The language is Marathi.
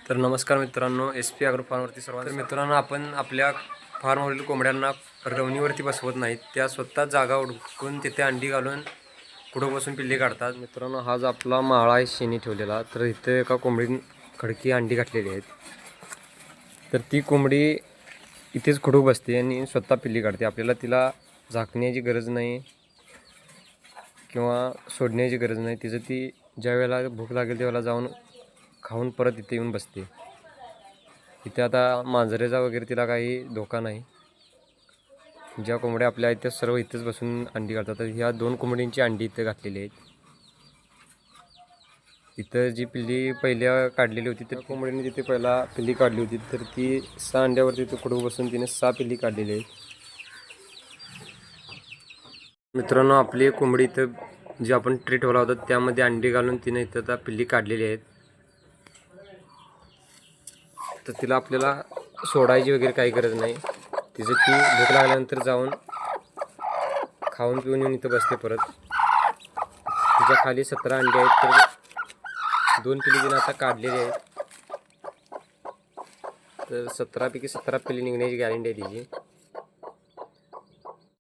तर नमस्कार मित्रांनो, एस पी ॲग्रो फार्मवरती सर्वांना. तर मित्रांनो, आपण आपल्या फार्मवरील कोंबड्यांना रवणीवरती बसवत नाहीत. त्या स्वतः जागा उडकून तिथे अंडी घालून पुढं बसून पिल्ली काढतात. मित्रांनो, हा जो आपला माळा आहे शेणी ठेवलेला, तर इथे एका कोंबडीने खडकी अंडी घातलेली आहेत. तर ती कोंबडी इथेच खुडूक बसते आणि स्वतः पिल्ली काढते. आपल्याला तिला झाकण्याची गरज नाही किंवा सोडण्याची गरज नाही. तिचं ती ज्या वेळेला भूक लागेल त्यावेळेला जाऊन खाऊन परत इथे येऊन बसते. इथे आता मांजरेचा वगैरे तिला काही धोका नाही. ज्या कोंबड्या आपल्या आहेत त्या सर्व इथेच बसून अंडी घालतात. तर ह्या 2 कोंबडींची अंडी इथे घातलेली आहेत. इथं जी पिल्ली पहिल्या काढलेली होती त्या कोंबडीने जिथे पहिला पिल्ली काढली होती, तर ती 6 अंड्यावरती इथे कुडू बसून तिने 6 पिल्ली काढलेली आहे. मित्रांनो, आपली एक कोंबडी इथं जी आपण ट्रे ठेवला होता त्यामध्ये अंडी घालून तिने इथं आता पिल्ली काढलेली आहेत. तर तिला आपल्याला सोडायची वगैरे काही गरज नाही. तिचं ती भूक लागल्यानंतर जाऊन खाऊन पिऊन येऊन इथं बसते परत. तिच्या खाली 17 अंडे आहेत, तर 2 पिल्ली तिने आता काढलेली आहेत. तर 17 पैकी 17 पिल्ली निघण्याची गॅरंटी आहे तिची.